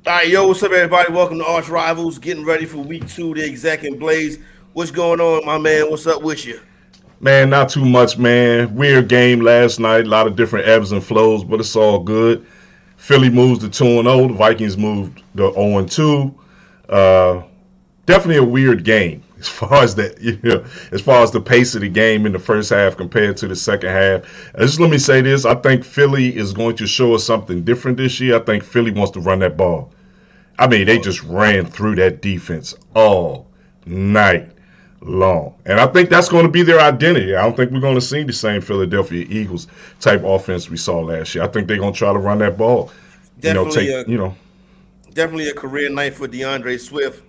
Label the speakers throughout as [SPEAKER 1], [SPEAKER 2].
[SPEAKER 1] All right, yo, what's up, everybody? Welcome to Arch Rivals. Getting ready for week 2, the Exec and Blaze. What's going on, my man? What's up with you?
[SPEAKER 2] Man, not too much, man. Weird game last night. A lot of different ebbs and flows, but it's all good. Philly moves to 2-0. The Vikings moved to 0-2. Uh, Definitely a weird game as far as that, as far as the pace of the game in the first half compared to the second half. Just let me say this: I think Philly is going to show us something different this year. I think Philly wants to run that ball. I mean, they just ran through that defense all night long. And I think that's going to be their identity. I don't think we're going to see the same Philadelphia Eagles type offense we saw last year. I think they're going to try to run that ball.
[SPEAKER 1] Definitely a definitely a career night for DeAndre Swift.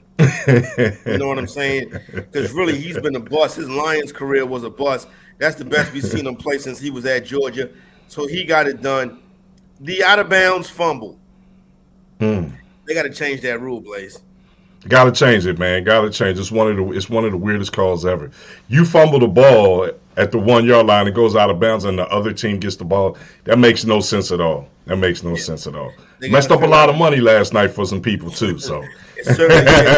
[SPEAKER 1] You know what I'm saying? Because really, he's been a bust. His Lions career was a bust. That's the best we've seen him play since he was at Georgia. So he got it done. The out of bounds fumble.
[SPEAKER 2] Hmm.
[SPEAKER 1] They got to change that rule, Blaze.
[SPEAKER 2] Got to change it, man. Got to change. It's one of the weirdest calls ever. You fumble the ball at the 1 yard line, it goes out of bounds, and the other team gets the ball. That makes no sense at all. That makes no
[SPEAKER 1] Yeah,
[SPEAKER 2] sense at all.
[SPEAKER 1] they got
[SPEAKER 2] Messed
[SPEAKER 1] to
[SPEAKER 2] up a
[SPEAKER 1] figure
[SPEAKER 2] lot of
[SPEAKER 1] out.
[SPEAKER 2] money last night for some people too. So,
[SPEAKER 1] It certainly did.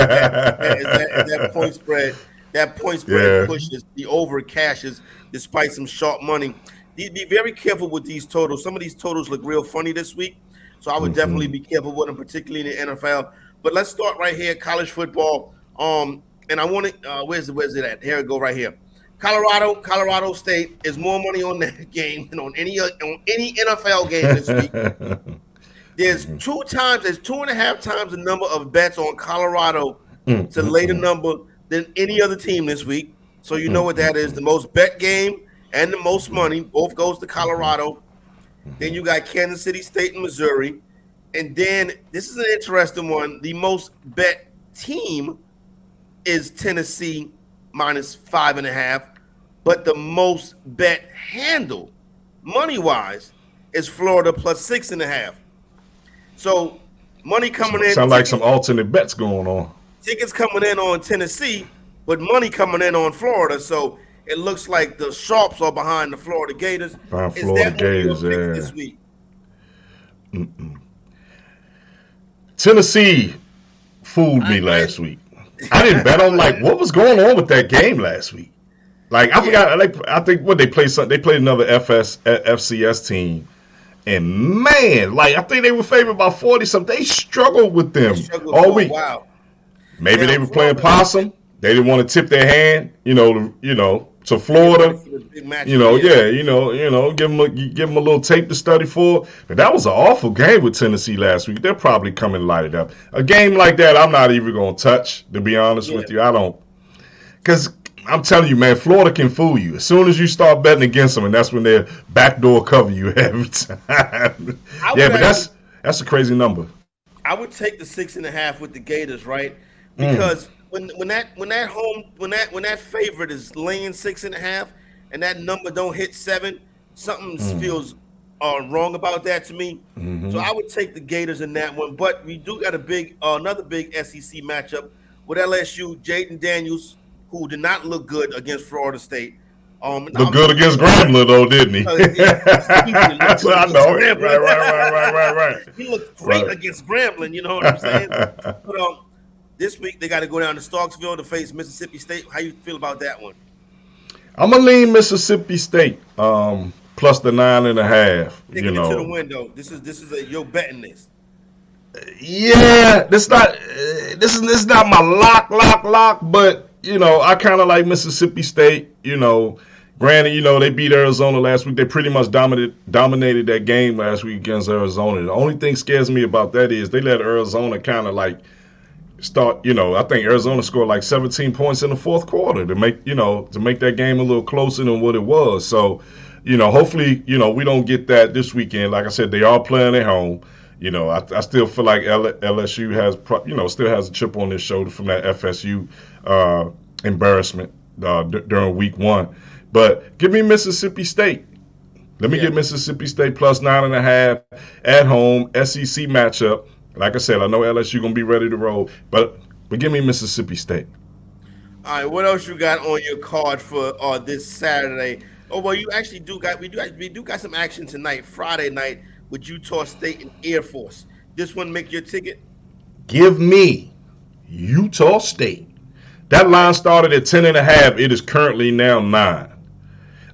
[SPEAKER 1] That point spread, that point spread
[SPEAKER 2] yeah.
[SPEAKER 1] pushes the over cashes despite some sharp money. Be very careful with these totals. Some of these totals look real funny this week, so I would definitely
[SPEAKER 2] Hmm.
[SPEAKER 1] be careful with them, particularly in the NFL. But let's start right here, college football. And I want to where's it at? Here it go right here. Colorado State is more money on that game than on any NFL game this week. There's 2.5 times the number of bets on Colorado to lay the number than any other team this week. So you know what that is. The most bet game and the most money both goes to Colorado. Then you got Kansas City State and Missouri. And then this is an interesting one. The most bet team is Tennessee minus 5.5. But the most bet handle, money wise, is Florida plus 6.5. So money coming in,
[SPEAKER 2] Sound like some alternate bets going on.
[SPEAKER 1] tickets coming in on Tennessee, but money coming in on Florida. So it looks like the sharps are behind the Florida Gators.
[SPEAKER 2] Behind
[SPEAKER 1] Is
[SPEAKER 2] Florida
[SPEAKER 1] that one of your
[SPEAKER 2] Gators,
[SPEAKER 1] picks
[SPEAKER 2] yeah.
[SPEAKER 1] this week?
[SPEAKER 2] Tennessee fooled
[SPEAKER 1] I,
[SPEAKER 2] me
[SPEAKER 1] I
[SPEAKER 2] last week. I didn't bet on like what was going on with that game last week. Like I
[SPEAKER 1] yeah,
[SPEAKER 2] forgot. Like I think what they played. They played another FCS team, and man, like I think they were favored by 40 something. They struggled with
[SPEAKER 1] they
[SPEAKER 2] them
[SPEAKER 1] struggled
[SPEAKER 2] all
[SPEAKER 1] for a
[SPEAKER 2] week.
[SPEAKER 1] while.
[SPEAKER 2] Maybe
[SPEAKER 1] Now
[SPEAKER 2] they were playing
[SPEAKER 1] Florida,
[SPEAKER 2] possum. They didn't want to tip their hand, to
[SPEAKER 1] they get ready
[SPEAKER 2] Florida.
[SPEAKER 1] for the big matchup. Yeah,
[SPEAKER 2] Yeah, give them a little tape to study for. But that was an awful game with Tennessee last week. They're probably coming lighted up. A game like that, I'm not even gonna touch. To be honest
[SPEAKER 1] yeah.
[SPEAKER 2] with you, I don't, because I'm telling you, man, Florida can fool you as soon as you start betting against them, and that's when they backdoor cover you every time.
[SPEAKER 1] I
[SPEAKER 2] Yeah,
[SPEAKER 1] would
[SPEAKER 2] but
[SPEAKER 1] actually,
[SPEAKER 2] that's a crazy number.
[SPEAKER 1] I would take the 6.5 with the Gators, right?
[SPEAKER 2] Mm,
[SPEAKER 1] Because when that favorite is laying 6.5 and that number don't hit 7, something
[SPEAKER 2] mm,
[SPEAKER 1] feels wrong about that to me. So
[SPEAKER 2] mm-hmm.
[SPEAKER 1] I would take the Gators in that one. But we do got another big SEC matchup with LSU. Jayden Daniels, who did not look good against Florida State. No,
[SPEAKER 2] Looked
[SPEAKER 1] I'm just
[SPEAKER 2] good
[SPEAKER 1] gonna say
[SPEAKER 2] against
[SPEAKER 1] it like that.
[SPEAKER 2] Grambling though, didn't he?
[SPEAKER 1] He did look
[SPEAKER 2] That's
[SPEAKER 1] good
[SPEAKER 2] what I
[SPEAKER 1] against
[SPEAKER 2] know. Right,
[SPEAKER 1] Grambling.
[SPEAKER 2] right, right, right, right, right,
[SPEAKER 1] He looked great
[SPEAKER 2] right.
[SPEAKER 1] against Grambling. You know what I'm saying? But this week they got to go down to Starksville to face Mississippi State. How you feel about that one?
[SPEAKER 2] I'm gonna lean Mississippi State plus the 9.5.
[SPEAKER 1] Taking it to the window. This is you're betting this.
[SPEAKER 2] Yeah, this is not my lock, but I kind of like Mississippi State. Granted, they beat Arizona last week. They pretty much dominated that game last week against Arizona. The only thing scares me about that is they let Arizona kind of like start. I think Arizona scored like 17 points in the fourth quarter to make that game a little closer than what it was. So, hopefully, we don't get that this weekend. Like I said, they are playing at home. I still feel like LSU still has a chip on their shoulder from that FSU embarrassment during week 1. But give me Mississippi State. Let me
[SPEAKER 1] Yeah.
[SPEAKER 2] get Mississippi State plus 9.5 at home SEC matchup. Like I said, I know LSU gonna be ready to roll, but give me Mississippi State.
[SPEAKER 1] All right. What else you got on your card for this Saturday? Oh well, you actually do got we do got some action tonight, Friday night with Utah State and Air Force. This one make your ticket.
[SPEAKER 2] Give me Utah State. That
[SPEAKER 1] All
[SPEAKER 2] line
[SPEAKER 1] right.
[SPEAKER 2] started at 10.5. It is currently now 9.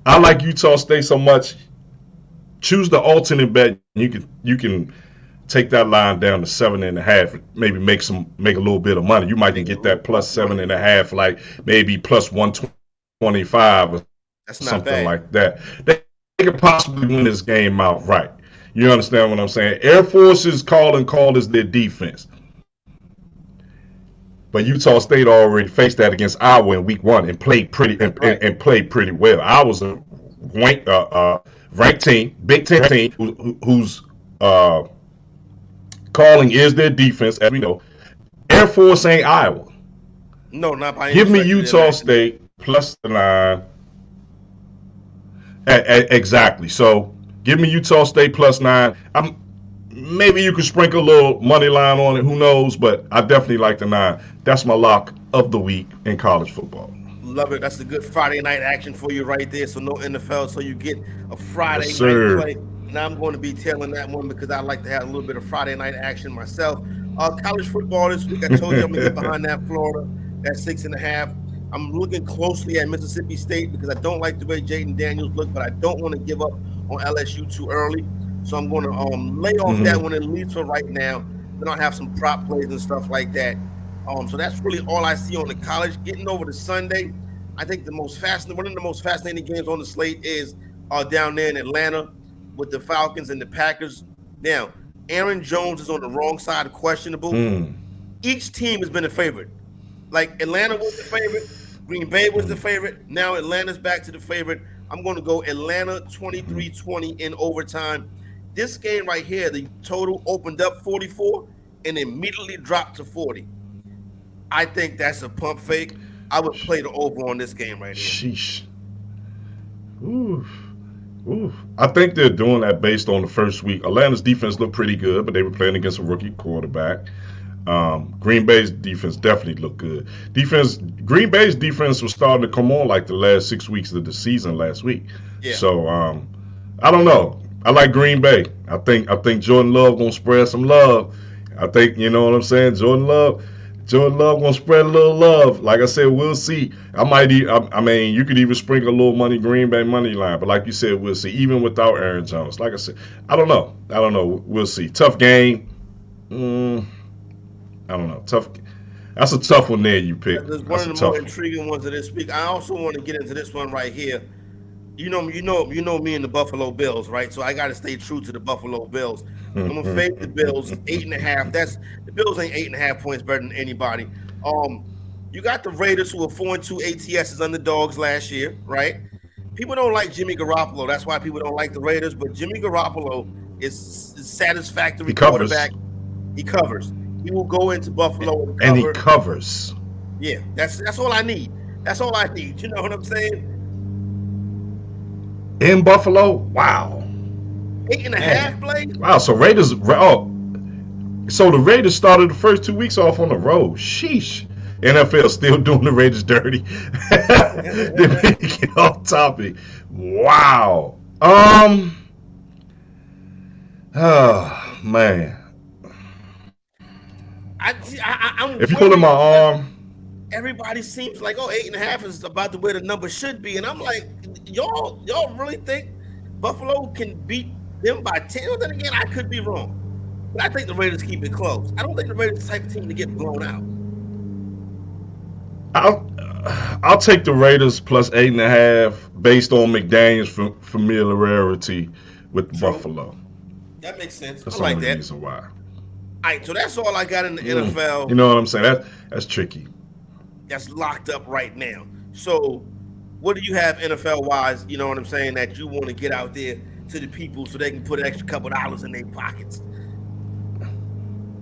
[SPEAKER 2] I like Utah State so much. Choose the alternate bet. You can take that line down to 7.5. Maybe make a little bit of money. You might can
[SPEAKER 1] Make a
[SPEAKER 2] get
[SPEAKER 1] little
[SPEAKER 2] that plus seven
[SPEAKER 1] money.
[SPEAKER 2] and a half, like maybe plus 125 or
[SPEAKER 1] That's not
[SPEAKER 2] something
[SPEAKER 1] bad.
[SPEAKER 2] like that. They could possibly win this game outright. You understand what I'm saying? Air Force's calling call is their defense. But Utah State already faced that against Iowa in week one and played pretty
[SPEAKER 1] That's right.
[SPEAKER 2] and played pretty well. Iowa's a ranked team, Big Ten team, whose uh, calling is their defense, as we know. Air Force ain't Iowa.
[SPEAKER 1] No, not by any
[SPEAKER 2] Give me
[SPEAKER 1] stretch of the
[SPEAKER 2] Utah
[SPEAKER 1] imagination.
[SPEAKER 2] State plus the 9. Exactly. So give me Utah State plus 9. Maybe you could sprinkle a little money line on it. Who knows? But I definitely like the 9. That's my lock of the week in college football.
[SPEAKER 1] Love it. That's a good Friday night action for you right there. So no NFL, so you get a
[SPEAKER 2] Yes,
[SPEAKER 1] Friday night
[SPEAKER 2] sir.
[SPEAKER 1] play. And I'm going to be tailing that one because I like to have a little bit of Friday night action myself. College football this week. I told you I'm gonna get behind that Florida at 6.5. I'm looking closely at Mississippi State because I don't like the way Jayden Daniels look, but I don't want to give up on LSU too early. So I'm going to lay off that one at least for right now. Then I'll have some prop plays and stuff like that. So that's really all I see on the college. Getting over to Sunday, I think one of the most fascinating games on the slate is down there in Atlanta with the Falcons and the Packers. Now, Aaron Jones is on the wrong side of questionable.
[SPEAKER 2] Mm.
[SPEAKER 1] Each team has been a favorite. Like Atlanta was the favorite, Green Bay was the favorite. Now Atlanta's back to the favorite. I'm going to go Atlanta 23-20 in overtime. This game right here, the total opened up 44 and immediately dropped to 40. I think that's a pump fake. I would play the over on this game right here.
[SPEAKER 2] Sheesh. Ooh. Ooh. I think they're doing that based on the first week. Atlanta's defense looked pretty good, but they were playing against a rookie quarterback. Green Bay's defense definitely looked good. Green Bay's defense was starting to come on like the last 6 weeks of the season last week.
[SPEAKER 1] Yeah.
[SPEAKER 2] So I don't know. I like Green Bay. I think Jordan Love gonna spread some love. I think you know what I'm saying. Jordan Love gonna spread a little love. Like I said, we'll see. I mean, you could even sprinkle a little money Green Bay money line, but like you said, we'll see. Even without Aaron Jones, like I said, I don't know. We'll see. Tough game. I don't know. Tough. That's a tough one there you pick.
[SPEAKER 1] That's one
[SPEAKER 2] That's
[SPEAKER 1] of
[SPEAKER 2] a
[SPEAKER 1] the more
[SPEAKER 2] tough one.
[SPEAKER 1] intriguing ones of this week. I also want to get into this one right here. You know me and the Buffalo Bills, right? So I got to stay true to the Buffalo Bills. I'm gonna fade the Bills 8.5. That's the Bills ain't 8.5 points better than anybody. You got the Raiders who were 4-2 ATS as underdogs last year, right? People don't like Jimmy Garoppolo. That's why people don't like the Raiders. But Jimmy Garoppolo is a
[SPEAKER 2] He
[SPEAKER 1] satisfactory
[SPEAKER 2] covers,
[SPEAKER 1] quarterback. He covers. He will go into Buffalo and
[SPEAKER 2] and he
[SPEAKER 1] cover.
[SPEAKER 2] covers
[SPEAKER 1] Yeah, that's all I need. That's all I need. You know what I'm saying?
[SPEAKER 2] in Buffalo. Wow,
[SPEAKER 1] Eight and a half,
[SPEAKER 2] man.
[SPEAKER 1] Blake.
[SPEAKER 2] Wow. So Raiders. Oh, so the Raiders started the first 2 weeks off on the road. Sheesh. NFL still doing the Raiders dirty. They're making off topic. Wow. Oh man.
[SPEAKER 1] I'm
[SPEAKER 2] If you pulling my
[SPEAKER 1] wondering because
[SPEAKER 2] arm,
[SPEAKER 1] everybody seems like 8.5 is about the way the number should be, and I'm like, y'all really think Buffalo can beat them by 10? Well, then again, I could be wrong, but I think the Raiders keep it close. I don't think the Raiders are the type of team to get blown out.
[SPEAKER 2] I'll I'll take the Raiders plus 8.5 based on McDaniel's familiarity with
[SPEAKER 1] True,
[SPEAKER 2] Buffalo.
[SPEAKER 1] that makes sense.
[SPEAKER 2] That's
[SPEAKER 1] I
[SPEAKER 2] the
[SPEAKER 1] like
[SPEAKER 2] only
[SPEAKER 1] that.
[SPEAKER 2] reason why.
[SPEAKER 1] All right, so that's all I got in the
[SPEAKER 2] You
[SPEAKER 1] NFL
[SPEAKER 2] know what I'm saying? That's tricky.
[SPEAKER 1] that's locked up right now. So, what do you have NFL wise? You know what I'm saying, that you want to get out there to the people so they can put an extra couple dollars in their pockets.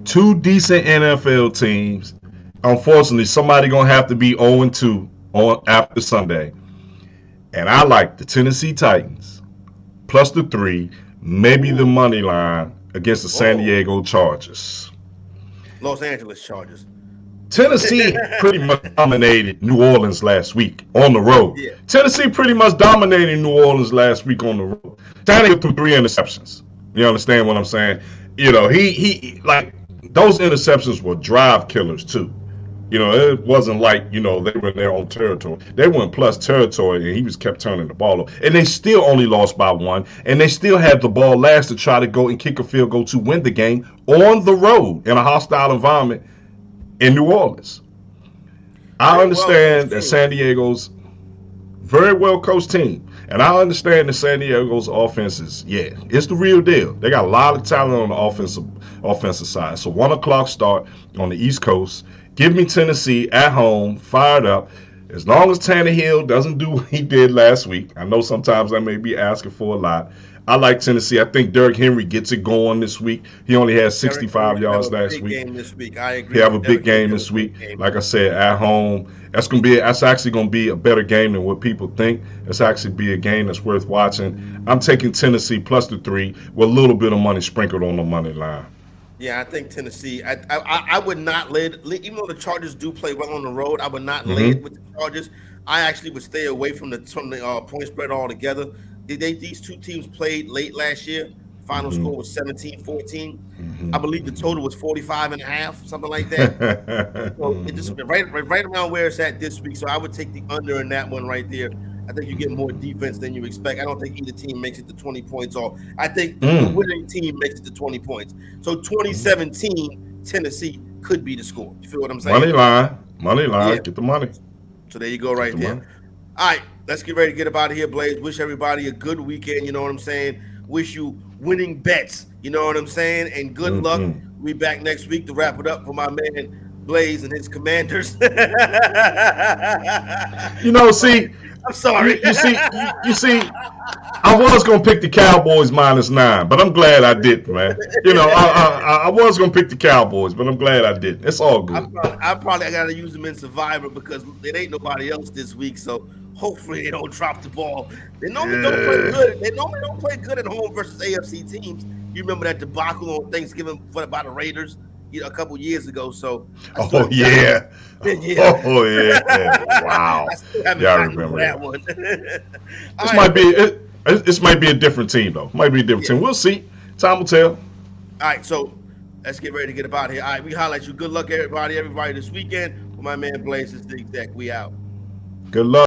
[SPEAKER 2] Two decent NFL teams. Unfortunately, somebody gonna have to be 0-2 on after Sunday. And I like the Tennessee Titans plus the 3, maybe the
[SPEAKER 1] Ooh,
[SPEAKER 2] money line against the San
[SPEAKER 1] oh,
[SPEAKER 2] Diego Chargers.
[SPEAKER 1] Los Angeles Chargers.
[SPEAKER 2] Tennessee pretty much dominated New Orleans last week on the road.
[SPEAKER 1] Yeah,
[SPEAKER 2] Tennessee pretty much dominated New Orleans last week on the road. Tannehill threw 3 interceptions. You understand what I'm saying? You know, he like those interceptions were drive killers too. It wasn't like, they were in their own territory. They were in plus territory, and he was kept turning the ball over. And they still only lost by one, and they still had the ball last to try to go and kick a field goal to win the game on the road in a hostile environment in New Orleans. I understand that San Diego's very well coached team. And I understand that San Diego's offense it's the real deal. They got a lot of talent on the offensive side. So 1 o'clock start on the East Coast. Give me Tennessee at home, fired up. As long as Tannehill doesn't do what he did last week. I know sometimes I may be asking for a lot. I like Tennessee. I think Derrick Henry gets it going this week. He only had 65 yards last week.
[SPEAKER 1] Game this week. I agree.
[SPEAKER 2] He have a big game this week. Like I said, at home. That's actually gonna be a better game than what people think. It's actually be a game that's worth watching. I'm taking Tennessee plus the 3 with a little bit of money sprinkled on the money line.
[SPEAKER 1] Yeah, I think Tennessee. I would not lay it, even though the Chargers do play well on the road. I would not lay it with the Chargers. I actually would stay away from the point spread altogether. These two teams played late last year. Final score was 17-14. I believe the total was 45.5, something like that. So it just right around where it's at this week. So I would take the under in that one right there. I think you get more defense than you expect. I don't think either team makes it to 20 points. Or I think the winning team makes it to 20 points. So 2017, Tennessee could be the score. You feel what I'm saying?
[SPEAKER 2] Money line. Yeah. Get the money.
[SPEAKER 1] So there you go right there. Money. All right, let's get ready to get up out of here, Blaze. Wish everybody a good weekend. You know what I'm saying? Wish you winning bets. You know what I'm saying? And good luck. We'll be back next week to wrap it up for my man Blaze and his Commanders.
[SPEAKER 2] See,
[SPEAKER 1] I'm sorry.
[SPEAKER 2] You see, I was gonna pick the Cowboys -9, but I'm glad I didn't, man. I was gonna pick the Cowboys, but I'm glad I didn't. It's all good.
[SPEAKER 1] I probably gotta use them in Survivor because it ain't nobody else this week. So hopefully they don't drop the ball. They normally don't play good. They normally don't play good at home versus AFC teams. You remember that debacle on Thanksgiving by the Raiders, a couple years ago. So
[SPEAKER 2] yeah. Wow. I remember that one. This might be a different team though. Might be a different team. We'll see. Time will tell.
[SPEAKER 1] All right, so let's get ready to get up out of here. All right, we highlight you. Good luck, everybody this weekend. With my man Blaze is the Exec. We out.
[SPEAKER 2] Good luck.